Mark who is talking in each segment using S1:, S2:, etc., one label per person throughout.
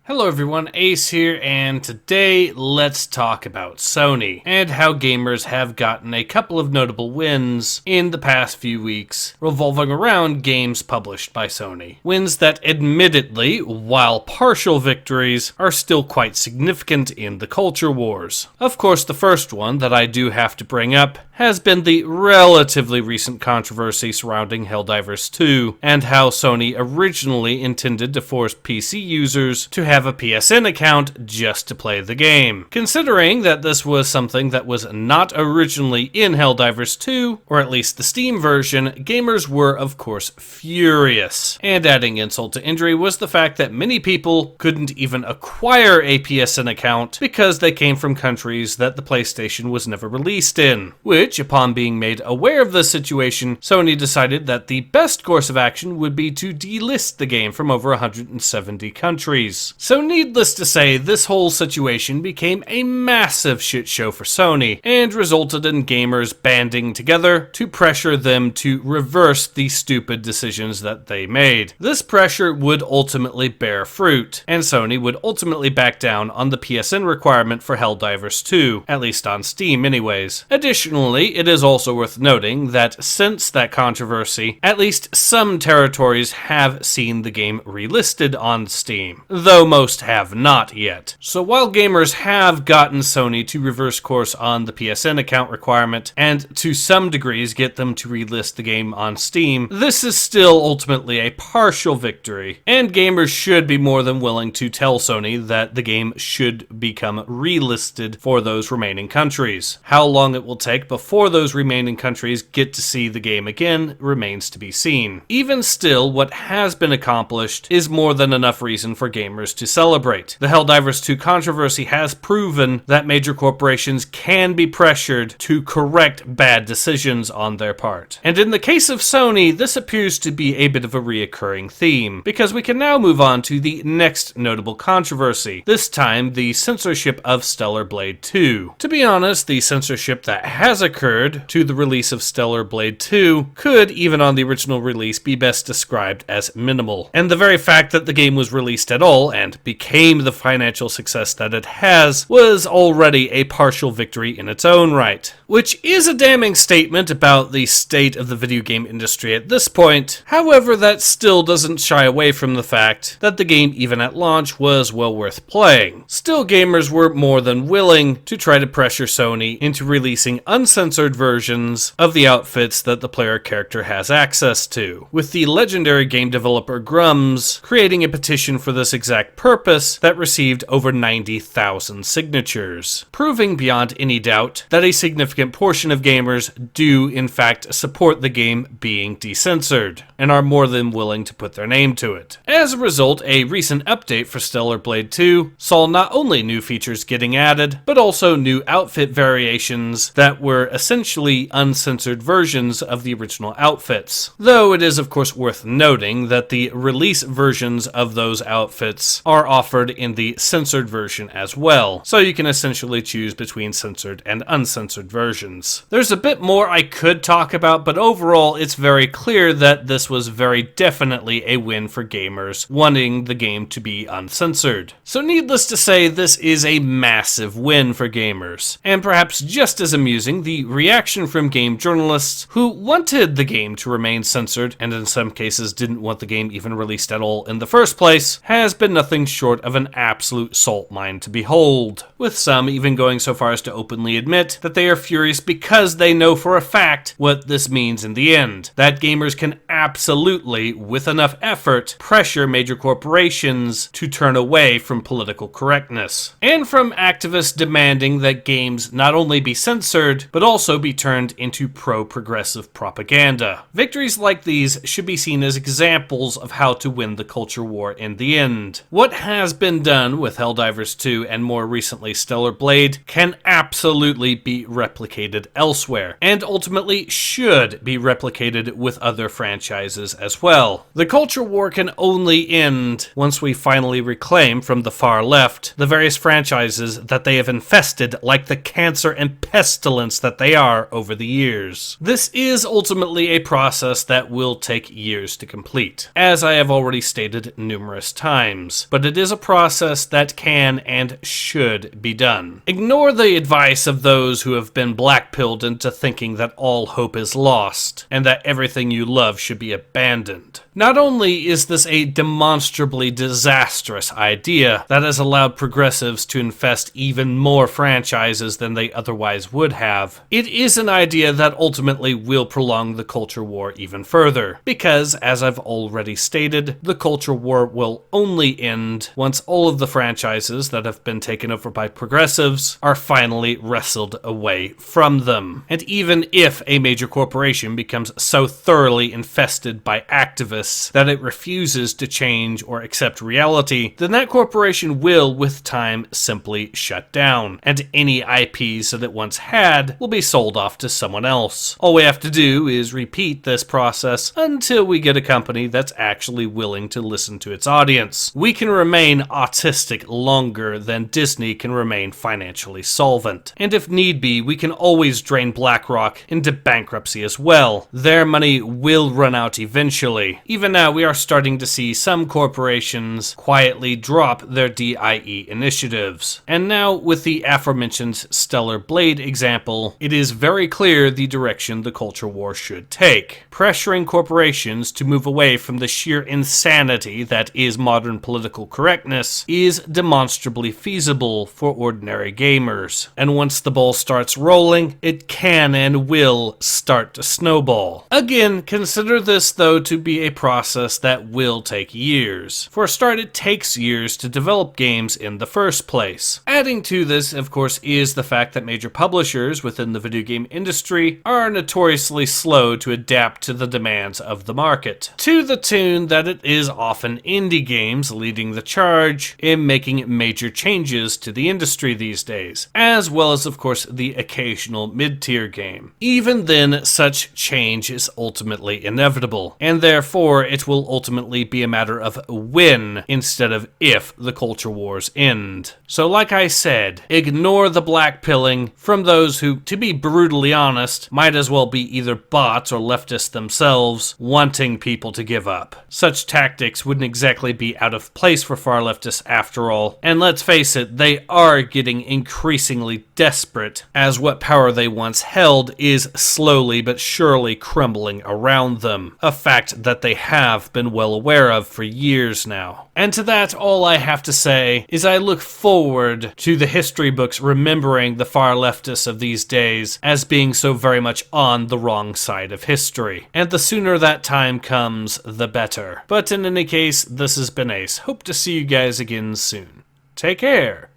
S1: Hello everyone, Ace here, and today let's talk about Sony and how gamers have gotten a couple of notable wins in the past few weeks revolving around games published by Sony. Wins that admittedly, while partial victories, are still quite significant in the culture wars. Of course, the first one that I do have to bring up has been the relatively recent controversy surrounding Helldivers 2 and how Sony originally intended to force PC users to have a PSN account just to play the game. Considering that this was something that was not originally in Helldivers 2, or at least the Steam version, gamers were of course furious. And adding insult to injury was the fact that many people couldn't even acquire a PSN account because they came from countries that the PlayStation was never released in. Which, upon being made aware of the situation, Sony decided that the best course of action would be to delist the game from over 170 countries. So needless to say, this whole situation became a massive shit show for Sony, and resulted in gamers banding together to pressure them to reverse the stupid decisions that they made. This pressure would ultimately bear fruit, and Sony would ultimately back down on the PSN requirement for Helldivers 2, at least on Steam anyways. Additionally, it is also worth noting that since that controversy, at least some territories have seen the game relisted on Steam, though most have not yet. So while gamers have gotten Sony to reverse course on the PSN account requirement, and to some degrees get them to relist the game on Steam, this is still ultimately a partial victory, and gamers should be more than willing to tell Sony that the game should become relisted for those remaining countries. How long it will take before those remaining countries get to see the game again remains to be seen. Even still, what has been accomplished is more than enough reason for gamers to celebrate. The Helldivers 2 controversy has proven that major corporations can be pressured to correct bad decisions on their part. And in the case of Sony, this appears to be a bit of a reoccurring theme, because we can now move on to the next notable controversy, this time the censorship of Stellar Blade 2. To be honest, the censorship that has occurred to the release of Stellar Blade 2 could, even on the original release, be best described as minimal. And the very fact that the game was released at all and became the financial success that it has was already a partial victory in its own right. Which is a damning statement about the state of the video game industry at this point. However, that still doesn't shy away from the fact that the game, even at launch, was well worth playing. Still, gamers were more than willing to try to pressure Sony into releasing uncensored versions of the outfits that the player character has access to, with the legendary game developer Grums creating a petition for this exact purpose that received over 90,000 signatures, proving beyond any doubt that a significant portion of gamers do in fact support the game being decensored, and are more than willing to put their name to it. As a result, a recent update for Stellar Blade 2 saw not only new features getting added, but also new outfit variations that were essentially uncensored versions of the original outfits. Though it is of course worth noting that the release versions of those outfits are offered in the censored version as well, so you can essentially choose between censored and uncensored versions. There's a bit more I could talk about, but overall it's very clear that this was very definitely a win for gamers wanting the game to be uncensored. So needless to say, this is a massive win for gamers. And perhaps just as amusing, the reaction from game journalists who wanted the game to remain censored, and in some cases didn't want the game even released at all in the first place, has been nothing short of an absolute salt mine to behold, with some even going so far as to openly admit that they are furious because they know for a fact what this means in the end, that gamers can absolutely, with enough effort, pressure major corporations to turn away from political correctness, and from activists demanding that games not only be censored, but also be turned into pro-progressive propaganda. Victories like these should be seen as examples of how to win the culture war in the end. What has been done with Helldivers 2 and more recently Stellar Blade can absolutely be replicated elsewhere, and ultimately should be replicated with other franchises as well. The culture war can only end once we finally reclaim from the far left the various franchises that they have infested like the cancer and pestilence that they are over the years. This is ultimately a process that will take years to complete, as I have already stated numerous times, but but it is a process that can and should be done. Ignore the advice of those who have been blackpilled into thinking that all hope is lost, and that everything you love should be abandoned. Not only is this a demonstrably disastrous idea that has allowed progressives to infest even more franchises than they otherwise would have, it is an idea that ultimately will prolong the culture war even further, because, as I've already stated, the culture war will only end once all of the franchises that have been taken over by progressives are finally wrestled away from them. And even if a major corporation becomes so thoroughly infested by activists that it refuses to change or accept reality, then that corporation will, with time, simply shut down, and any IPs that it once had will be sold off to someone else. All we have to do is repeat this process until we get a company that's actually willing to listen to its audience. We can remain autistic longer than Disney can remain financially solvent, and if need be, we can always drain BlackRock into bankruptcy as well. Their money will run out eventually. Even now, we are starting to see some corporations quietly drop their DIE initiatives. And now, with the aforementioned Stellar Blade example, it is very clear the direction the culture war should take. Pressuring corporations to move away from the sheer insanity that is modern political correctness is demonstrably feasible for ordinary gamers. And once the ball starts rolling, it can and will start to snowball. Again, consider this though to be a process that will take years. For a start, it takes years to develop games in the first place. Adding to this, of course, is the fact that major publishers within the video game industry are notoriously slow to adapt to the demands of the market, to the tune that it is often indie games leading the charge in making major changes to the industry these days, as well as, of course, the occasional mid-tier game. Even then, such change is ultimately inevitable, and therefore it will ultimately be a matter of when instead of if the culture wars end. So like I said, ignore the blackpilling from those who, to be brutally honest, might as well be either bots or leftists themselves wanting people to give up. Such tactics wouldn't exactly be out of place for far leftists after all, and let's face it, they are getting increasingly desperate as what power they once held is slowly but surely crumbling around them, a fact that they have been well aware of for years now. And to that, all I have to say is I look forward to the history books remembering the far leftists of these days as being so very much on the wrong side of history. And the sooner that time comes, the better. But in any case, this has been Ace. Hope to see you guys again soon. Take care.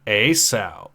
S1: Ace out.